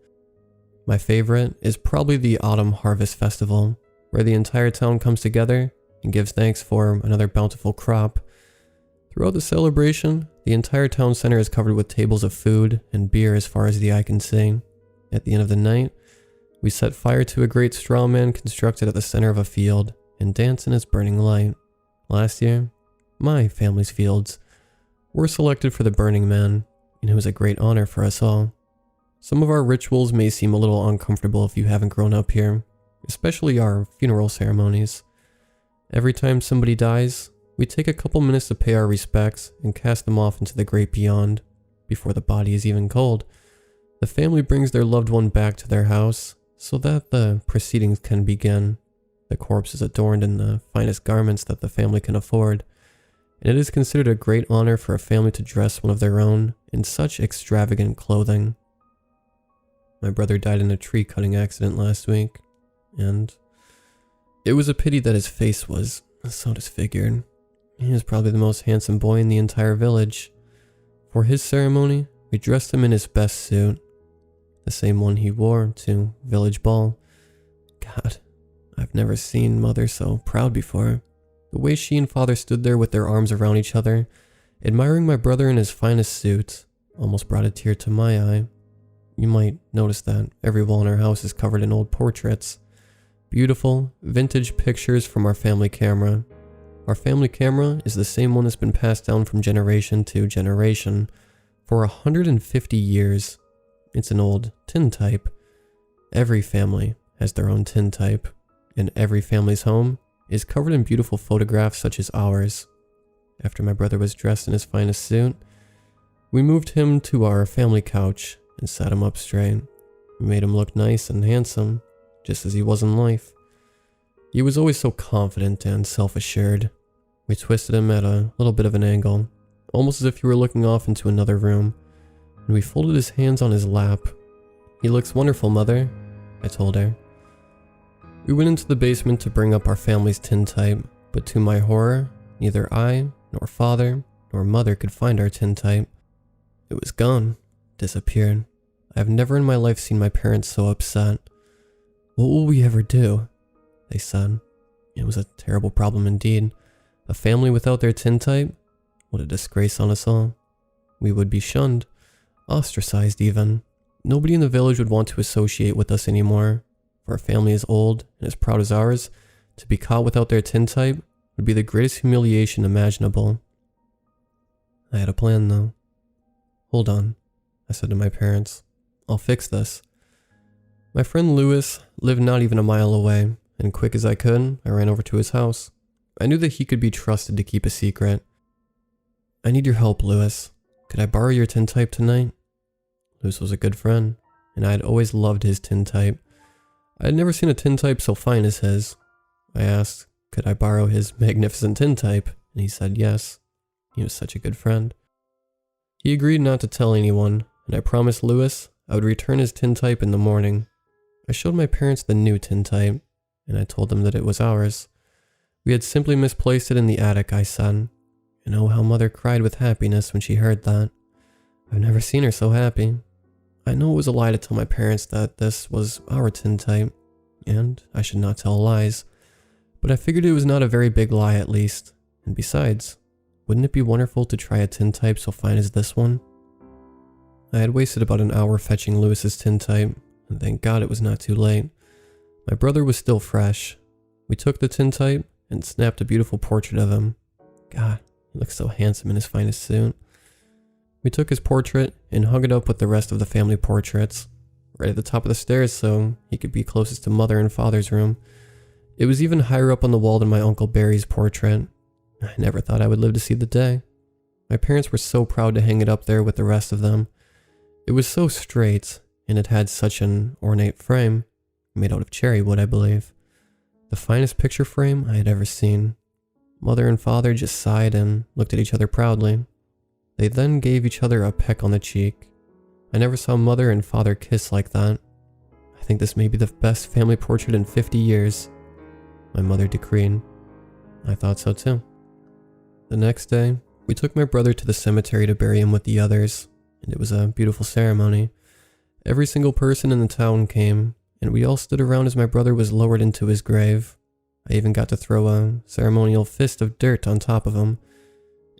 My favorite is probably the Autumn Harvest Festival, where the entire town comes together and gives thanks for another bountiful crop. Throughout the celebration, the entire town center is covered with tables of food and beer as far as the eye can see. At the end of the night, we set fire to a great straw man constructed at the center of a field and dance in its burning light. Last year, my family's fields were selected for the Burning Man, and it was a great honor for us all. Some of our rituals may seem a little uncomfortable if you haven't grown up here, especially our funeral ceremonies. Every time somebody dies, we take a couple minutes to pay our respects and cast them off into the great beyond. Before the body is even cold, the family brings their loved one back to their house so that the proceedings can begin. The corpse is adorned in the finest garments that the family can afford, and it is considered a great honor for a family to dress one of their own in such extravagant clothing. My brother died in a tree cutting accident last week, and it was a pity that his face was so disfigured. He was probably the most handsome boy in the entire village. For his ceremony, we dressed him in his best suit, the same one he wore to village ball. God, I've never seen Mother so proud before. The way she and Father stood there with their arms around each other, admiring my brother in his finest suit, almost brought a tear to my eye. You might notice that every wall in our house is covered in old portraits. Beautiful, vintage pictures from our family camera. Our family camera is the same one that's been passed down from generation to generation for 150 years. It's an old tintype. Every family has their own tintype, and every family's home is covered in beautiful photographs such as ours. After my brother was dressed in his finest suit, we moved him to our family couch and sat him up straight. We made him look nice and handsome, just as he was in life. He was always so confident and self-assured. We twisted him at a little bit of an angle, almost as if he were looking off into another room, and we folded his hands on his lap. "He looks wonderful, Mother," I told her. We went into the basement to bring up our family's tintype, but to my horror, neither I, nor Father, nor Mother could find our tintype. It was gone, disappeared. I have never in my life seen my parents so upset. "What will we ever do?" they said. It was a terrible problem indeed. A family without their tintype? What a disgrace on us all. We would be shunned, ostracized even. Nobody in the village would want to associate with us anymore. For a family as old and as proud as ours, to be caught without their tintype would be the greatest humiliation imaginable. I had a plan though. "Hold on," I said to my parents. "I'll fix this." My friend Lewis lived not even a mile away, and quick as I could, I ran over to his house. I knew that he could be trusted to keep a secret. "I need your help, Lewis. Could I borrow your tintype tonight?" Lewis was a good friend, and I had always loved his tintype. I had never seen a tintype so fine as his. I asked, could I borrow his magnificent tintype, and he said yes. He was such a good friend. He agreed not to tell anyone, and I promised Lewis I would return his tintype in the morning. I showed my parents the new tintype, and I told them that it was ours. We had simply misplaced it in the attic, I said. And oh, how Mother cried with happiness when she heard that. I've never seen her so happy. I know it was a lie to tell my parents that this was our tintype, and I should not tell lies, but I figured it was not a very big lie at least, and besides, wouldn't it be wonderful to try a tintype so fine as this one? I had wasted about an hour fetching Lewis's tintype, and thank God it was not too late. My brother was still fresh. We took the tintype and snapped a beautiful portrait of him. God, he looked so handsome in his finest suit. We took his portrait and hung it up with the rest of the family portraits, right at the top of the stairs so he could be closest to Mother and Father's room. It was even higher up on the wall than my Uncle Barry's portrait. I never thought I would live to see the day. My parents were so proud to hang it up there with the rest of them. It was so straight, and it had such an ornate frame, made out of cherry wood, I believe. The finest picture frame I had ever seen. Mother and Father just sighed and looked at each other proudly. They then gave each other a peck on the cheek. I never saw Mother and Father kiss like that. I think this may be the best family portrait in 50 years, my mother decreed. I thought so too. The next day, we took my brother to the cemetery to bury him with the others, and it was a beautiful ceremony. Every single person in the town came, and we all stood around as my brother was lowered into his grave. I even got to throw a ceremonial fist of dirt on top of him.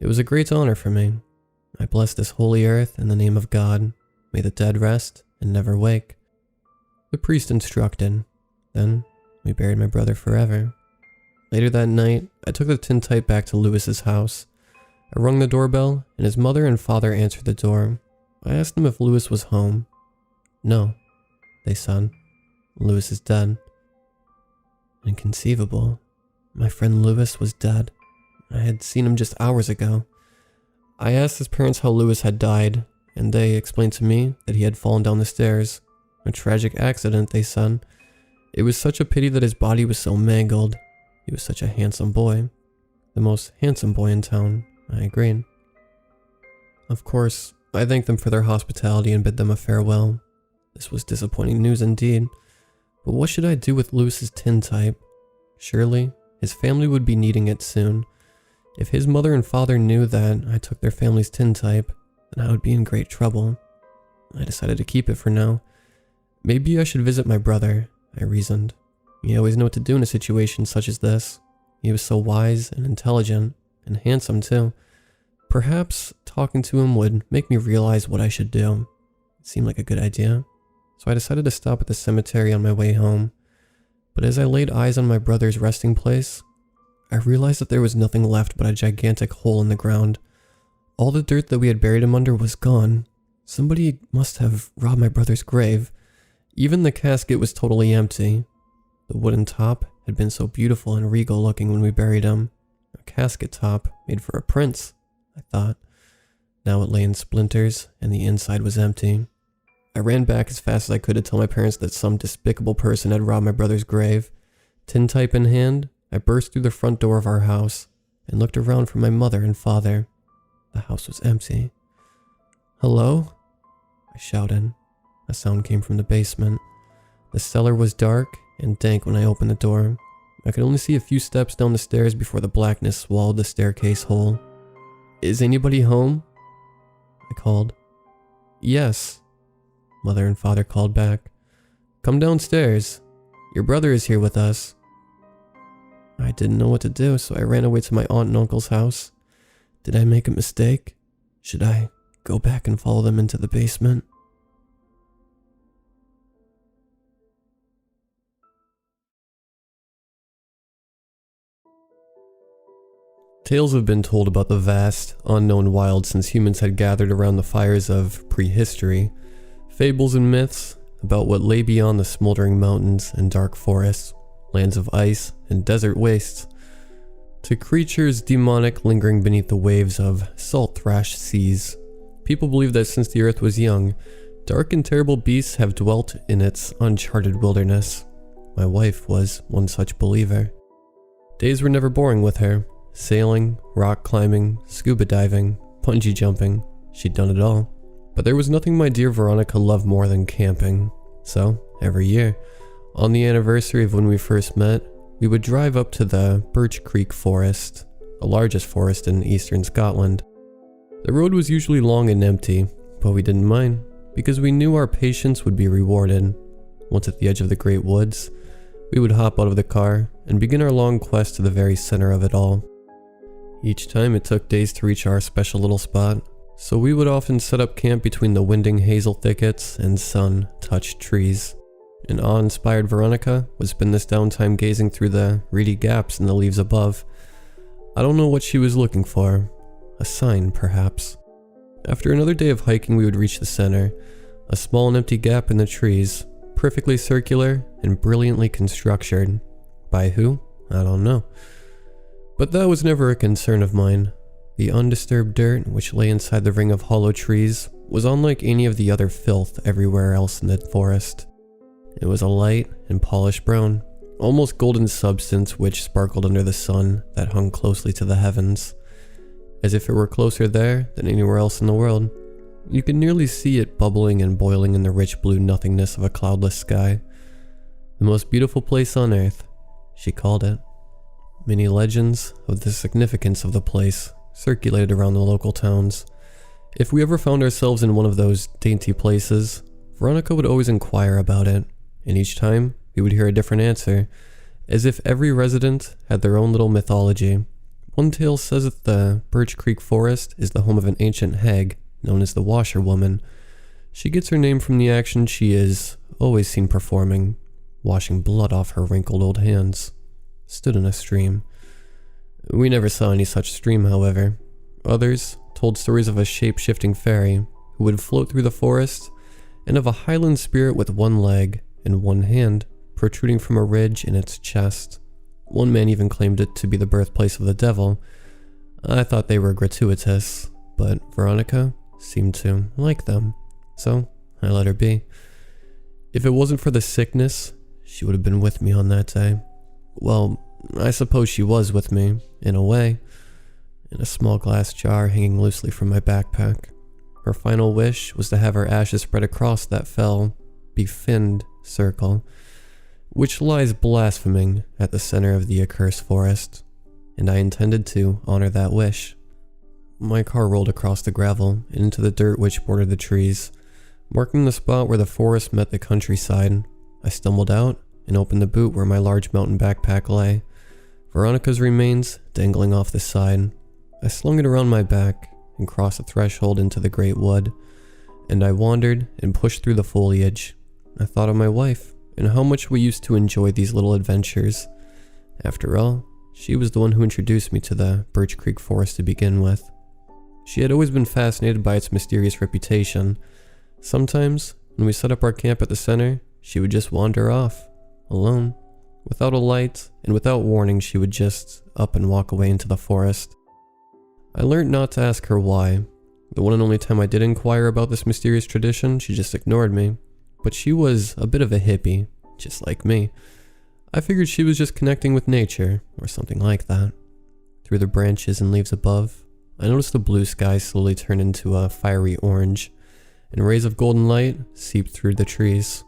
It was a great honor for me. I bless this holy earth in the name of God. May the dead rest and never wake. The priest instructed. Then we buried my brother forever. Later that night, I took the tintype back to Lewis's house. I rung the doorbell, and his mother and father answered the door. I asked them if Lewis was home. No, they said. Lewis is dead. Inconceivable. My friend Lewis was dead. I had seen him just hours ago. I asked his parents how Lewis had died, and they explained to me that he had fallen down the stairs. A tragic accident, they said. It was such a pity that his body was so mangled. He was such a handsome boy. The most handsome boy in town, I agreed. Of course, I thanked them for their hospitality and bid them a farewell. This was disappointing news indeed. But what should I do with Lewis's tintype? Surely, his family would be needing it soon. If his mother and father knew that I took their family's tintype, then I would be in great trouble. I decided to keep it for now. Maybe I should visit my brother, I reasoned. He always knew what to do in a situation such as this. He was so wise and intelligent, and handsome too. Perhaps talking to him would make me realize what I should do. It seemed like a good idea. So I decided to stop at the cemetery on my way home. But as I laid eyes on my brother's resting place, I realized that there was nothing left but a gigantic hole in the ground. All the dirt that we had buried him under was gone. Somebody must have robbed my brother's grave. Even the casket was totally empty. The wooden top had been so beautiful and regal looking when we buried him. A casket top made for a prince, I thought. Now it lay in splinters and the inside was empty. I ran back as fast as I could to tell my parents that some despicable person had robbed my brother's grave. Tintype in hand, I burst through the front door of our house and looked around for my mother and father. The house was empty. "Hello?" I shouted. A sound came from the basement. The cellar was dark and dank when I opened the door. I could only see a few steps down the stairs before the blackness swallowed the staircase whole. "Is anybody home?" I called. "Yes," Mother and Father called back. "Come downstairs. Your brother is here with us." I didn't know what to do, so I ran away to my aunt and uncle's house. Did I make a mistake? Should I go back and follow them into the basement? Tales have been told about the vast, unknown wild since humans had gathered around the fires of prehistory. Fables and myths about what lay beyond the smoldering mountains and dark forests, lands of ice and desert wastes, to creatures demonic lingering beneath the waves of salt-thrashed seas. People believe that since the earth was young, dark and terrible beasts have dwelt in its uncharted wilderness. My wife was one such believer. Days were never boring with her. Sailing, rock climbing, scuba diving, bungee jumping, she'd done it all. But there was nothing my dear Veronica loved more than camping. So, every year, on the anniversary of when we first met, we would drive up to the Birch Creek Forest, the largest forest in eastern Scotland. The road was usually long and empty, but we didn't mind, because we knew our patience would be rewarded. Once at the edge of the great woods, we would hop out of the car and begin our long quest to the very center of it all. Each time it took days to reach our special little spot, so we would often set up camp between the winding hazel thickets and sun-touched trees. And awe-inspired Veronica would spend this downtime gazing through the reedy gaps in the leaves above. I don't know what she was looking for. A sign, perhaps. After another day of hiking, we would reach the center, a small and empty gap in the trees, perfectly circular and brilliantly constructed. By who? I don't know. But that was never a concern of mine. The undisturbed dirt which lay inside the ring of hollow trees was unlike any of the other filth everywhere else in the forest. It was a light and polished brown, almost golden substance which sparkled under the sun that hung closely to the heavens. As if it were closer there than anywhere else in the world. You could nearly see it bubbling and boiling in the rich blue nothingness of a cloudless sky. The most beautiful place on earth, she called it. Many legends of the significance of the place circulated around the local towns. If we ever found ourselves in one of those dainty places, Veronica would always inquire about it, and each time we would hear a different answer, as if every resident had their own little mythology. One tale says that the Birch Creek Forest is the home of an ancient hag known as the Washerwoman. She gets her name from the action she is always seen performing, washing blood off her wrinkled old hands. Stood in a stream. We never saw any such stream, however. Others told stories of a shape-shifting fairy who would float through the forest, and of a highland spirit with one leg and one hand protruding from a ridge in its chest. One man even claimed it to be the birthplace of the devil. I thought they were gratuitous, but Veronica seemed to like them, so I let her be. If it wasn't for the sickness, she would have been with me on that day. Well, I suppose she was with me, in a way, in a small glass jar hanging loosely from my backpack. Her final wish was to have her ashes spread across that fell, befinned circle, which lies blaspheming at the center of the accursed forest, and I intended to honor that wish. My car rolled across the gravel and into the dirt which bordered the trees, marking the spot where the forest met the countryside. I stumbled out and opened the boot where my large mountain backpack lay, Veronica's remains dangling off the side. I slung it around my back and crossed the threshold into the great wood, and I wandered and pushed through the foliage. I thought of my wife and how much we used to enjoy these little adventures. After all, She was the one who introduced me to the Birch Creek Forest to begin with. She had always been fascinated by its mysterious reputation. Sometimes, when we set up our camp at the center, she would just wander off, alone. Without a light, and without warning, she would just up and walk away into the forest. I learned not to ask her why. The one and only time I did inquire about this mysterious tradition, she just ignored me. But she was a bit of a hippie, just like me. I figured she was just connecting with nature, or something like that. Through the branches and leaves above, I noticed the blue sky slowly turn into a fiery orange, and rays of golden light seeped through the trees.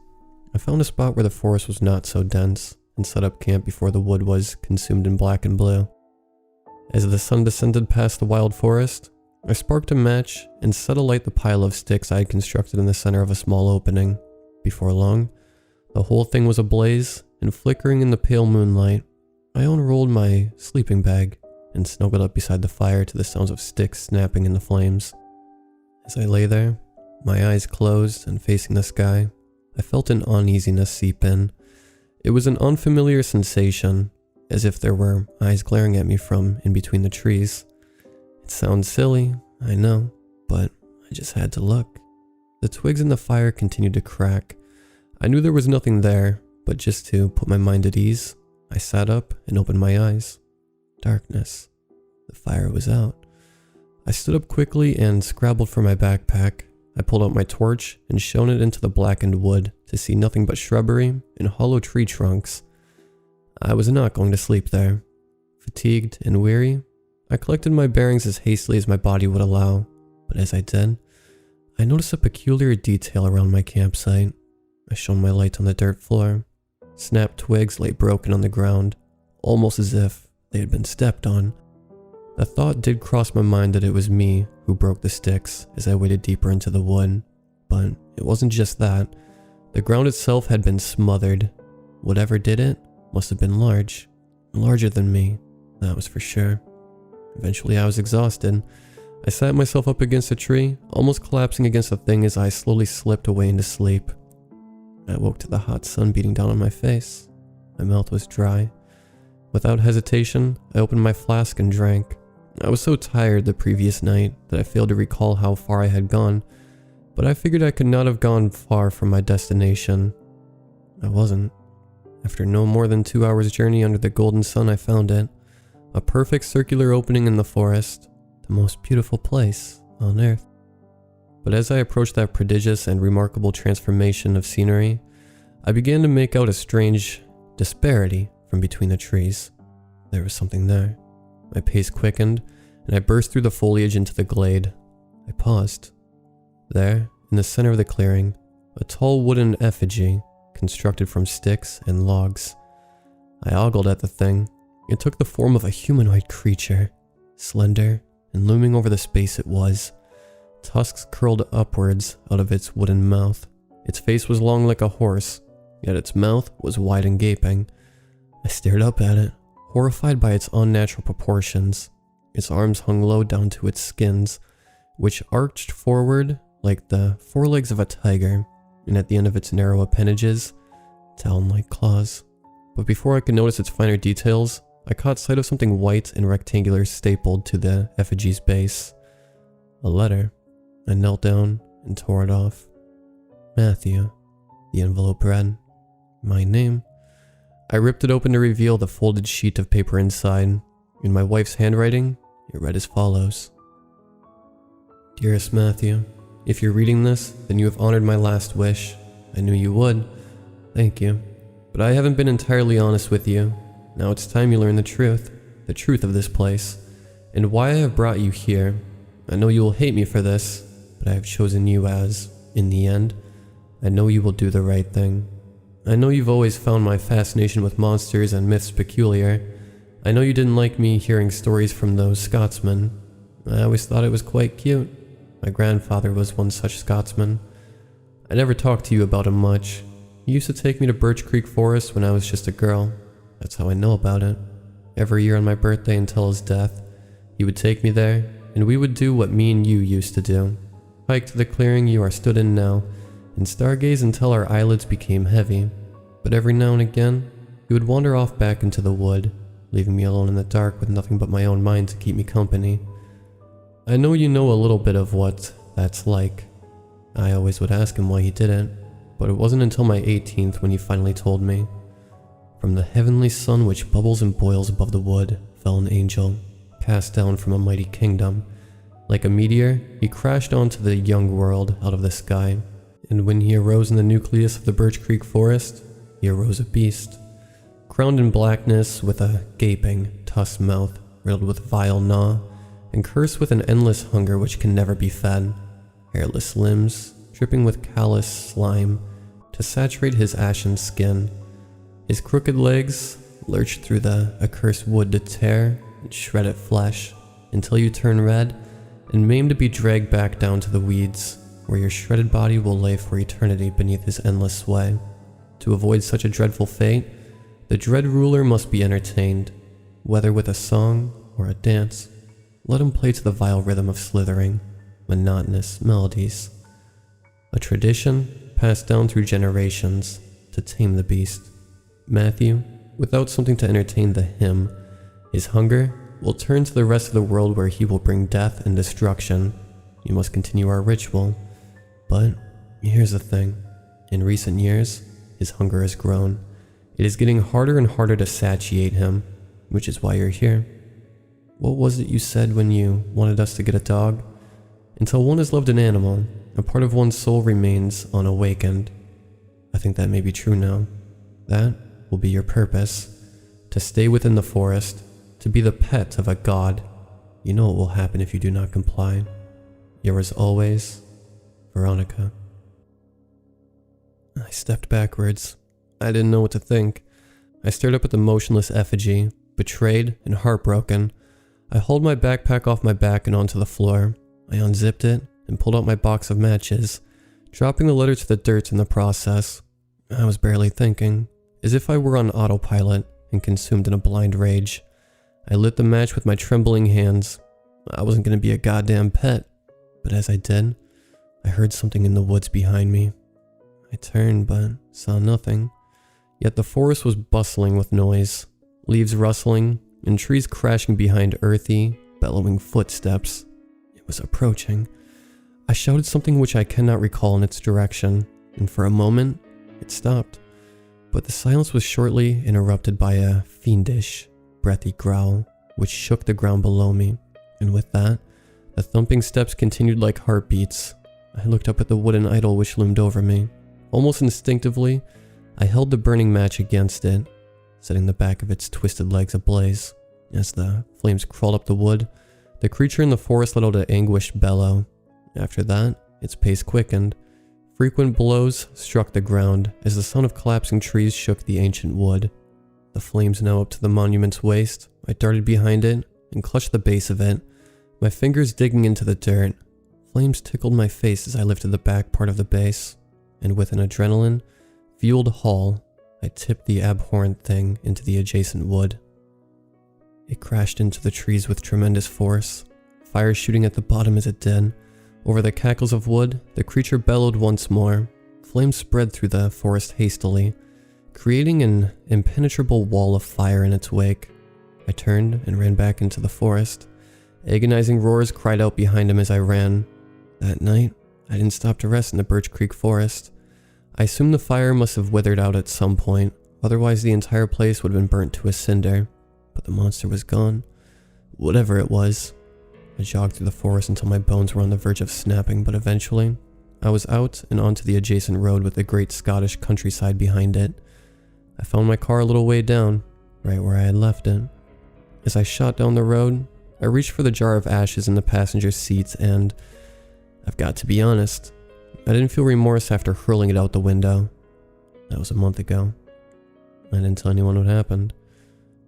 I found a spot where the forest was not so dense, and set up camp before the wood was consumed in black and blue. As the sun descended past the wild forest, I sparked a match and set alight the pile of sticks I had constructed in the center of a small opening. Before long, the whole thing was ablaze and flickering in the pale moonlight. I unrolled my sleeping bag and snuggled up beside the fire to the sounds of sticks snapping in the flames. As I lay there, my eyes closed and facing the sky, I felt an uneasiness seep in. It was an unfamiliar sensation, as if there were eyes glaring at me from in between the trees. It sounds silly, I know, but I just had to look. The twigs in the fire continued to crack. I knew there was nothing there, but just to put my mind at ease, I sat up and opened my eyes. Darkness. The fire was out. I stood up quickly and scrabbled for my backpack. I pulled out my torch and shone it into the blackened wood to see nothing but shrubbery and hollow tree trunks. I was not going to sleep there. Fatigued and weary, I collected my bearings as hastily as my body would allow, but as I did, I noticed a peculiar detail around my campsite. I shone my light on the dirt floor. Snapped twigs lay broken on the ground, almost as if they had been stepped on. The thought did cross my mind that it was me who broke the sticks as I waded deeper into the wood, but it wasn't just that. The ground itself had been smothered. Whatever did it must have been large, larger than me, that was for sure. Eventually I was exhausted. I sat myself up against a tree, almost collapsing against the thing as I slowly slipped away into sleep. I woke to the hot sun beating down on my face. My mouth was dry. Without hesitation, I opened my flask and drank. I was so tired the previous night that I failed to recall how far I had gone, but I figured I could not have gone far from my destination. I wasn't. After no more than 2 hours' journey under the golden sun, I found it. A perfect circular opening in the forest, the most beautiful place on earth. But as I approached that prodigious and remarkable transformation of scenery, I began to make out a strange disparity from between the trees. There was something there. My pace quickened, and I burst through the foliage into the glade. I paused. There, in the center of the clearing, a tall wooden effigy, constructed from sticks and logs. I ogled at the thing. It took the form of a humanoid creature, slender and looming over the space it was. Tusks curled upwards out of its wooden mouth. Its face was long like a horse, yet its mouth was wide and gaping. I stared up at it, horrified by its unnatural proportions. Its arms hung low down to its skins, which arched forward like the forelegs of a tiger, and at the end of its narrow appendages, talon-like claws. But before I could notice its finer details, I caught sight of something white and rectangular stapled to the effigy's base. A letter. I knelt down and tore it off. Matthew, the envelope read. My name. I ripped it open to reveal the folded sheet of paper inside. In my wife's handwriting, it read as follows. Dearest Matthew, if you're reading this, then you have honored my last wish. I knew you would. Thank you. But I haven't been entirely honest with you. Now it's time you learn the truth of this place, and why I have brought you here. I know you will hate me for this, but I have chosen you as, in the end, I know you will do the right thing. I know you've always found my fascination with monsters and myths peculiar. I know you didn't like me hearing stories from those Scotsmen. I always thought it was quite cute. My grandfather was one such Scotsman. I never talked to you about him much. He used to take me to Birch Creek Forest when I was just a girl. That's how I know about it. Every year on my birthday until his death, he would take me there, and we would do what me and you used to do. Hike to the clearing you are stood in now, and stargaze until our eyelids became heavy. But every now and again, he would wander off back into the wood, leaving me alone in the dark with nothing but my own mind to keep me company. I know you know a little bit of what that's like. I always would ask him why he didn't, but it wasn't until my 18th when he finally told me. From the heavenly sun which bubbles and boils above the wood fell an angel, cast down from a mighty kingdom. Like a meteor, he crashed onto the young world out of the sky, and when he arose in the nucleus of the Birch Creek forest, he arose a beast, crowned in blackness with a gaping, tusked mouth riddled with vile gnaw, and cursed with an endless hunger which can never be fed, hairless limbs dripping with callous slime to saturate his ashen skin. His crooked legs lurched through the accursed wood to tear and shred at flesh until you turn red and maimed to be dragged back down to the weeds, where your shredded body will lay for eternity beneath his endless sway. To avoid such a dreadful fate, the dread ruler must be entertained, whether with a song or a dance. Let him play to the vile rhythm of slithering, monotonous melodies. A tradition passed down through generations to tame the beast. Matthew, without something to entertain the him, his hunger will turn to the rest of the world where he will bring death and destruction. You must continue our ritual. But here's the thing. In recent years, his hunger has grown. It is getting harder and harder to satiate him, which is why you're here. What was it you said when you wanted us to get a dog? Until one has loved an animal, a part of one's soul remains unawakened. I think that may be true now. That will be your purpose. To stay within the forest, to be the pet of a god. You know what will happen if you do not comply. Yours always, Veronica. I stepped backwards. I didn't know what to think. I stared up at the motionless effigy, betrayed and heartbroken. I hauled my backpack off my back and onto the floor. I unzipped it and pulled out my box of matches, dropping the letter to the dirt in the process. I was barely thinking, as if I were on autopilot and consumed in a blind rage. I lit the match with my trembling hands. I wasn't going to be a goddamn pet, but as I did, I heard something in the woods behind me. I turned but saw nothing, yet the forest was bustling with noise, leaves rustling and trees crashing behind earthy, bellowing footsteps. It was approaching. I shouted something which I cannot recall in its direction, and for a moment, it stopped. But the silence was shortly interrupted by a fiendish, breathy growl, which shook the ground below me, and with that, the thumping steps continued like heartbeats. I looked up at the wooden idol which loomed over me. Almost instinctively, I held the burning match against it, setting the back of its twisted legs ablaze. As the flames crawled up the wood, the creature in the forest let out an anguished bellow. After that, its pace quickened. Frequent blows struck the ground as the sound of collapsing trees shook the ancient wood. The flames now up to the monument's waist, I darted behind it and clutched the base of it, my fingers digging into the dirt. Flames tickled my face as I lifted the back part of the base, and with an adrenaline-fueled haul, I tipped the abhorrent thing into the adjacent wood. It crashed into the trees with tremendous force, fire shooting at the bottom as it did. Over the cackles of wood, the creature bellowed once more. Flames spread through the forest hastily, creating an impenetrable wall of fire in its wake. I turned and ran back into the forest. Agonizing roars cried out behind him as I ran. That night, I didn't stop to rest in the Birch Creek forest. I assumed the fire must have withered out at some point, otherwise the entire place would have been burnt to a cinder. But the monster was gone. Whatever it was. I jogged through the forest until my bones were on the verge of snapping, but eventually, I was out and onto the adjacent road with the great Scottish countryside behind it. I found my car a little way down, right where I had left it. As I shot down the road, I reached for the jar of ashes in the passenger seats and, I've got to be honest, I didn't feel remorse after hurling it out the window. That was a month ago. I didn't tell anyone what happened,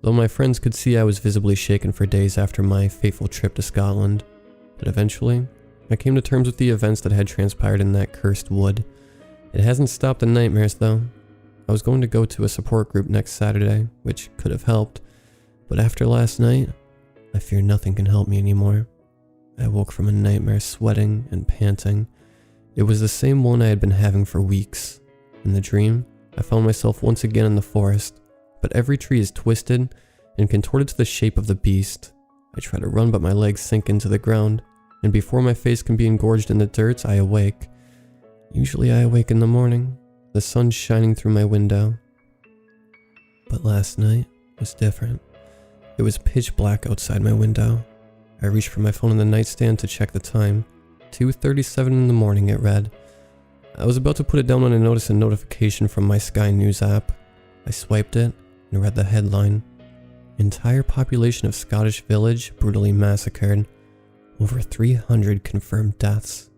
though my friends could see I was visibly shaken for days after my fateful trip to Scotland. But eventually, I came to terms with the events that had transpired in that cursed wood. It hasn't stopped the nightmares, though. I was going to go to a support group next Saturday, which could have helped, but after last night, I fear nothing can help me anymore. I woke from a nightmare sweating and panting. It was the same one I had been having for weeks. In the dream, I found myself once again in the forest, but every tree is twisted and contorted to the shape of the beast. I try to run, but my legs sink into the ground, and before my face can be engorged in the dirt, I awake. Usually I awake in the morning, the sun shining through my window. But last night was different. It was pitch black outside my window. I reached for my phone in the nightstand to check the time. 2:37 in the morning, it read. I was about to put it down when I noticed a notification from my Sky News app. I swiped it and read the headline. Entire population of Scottish village brutally massacred. Over 300 confirmed deaths.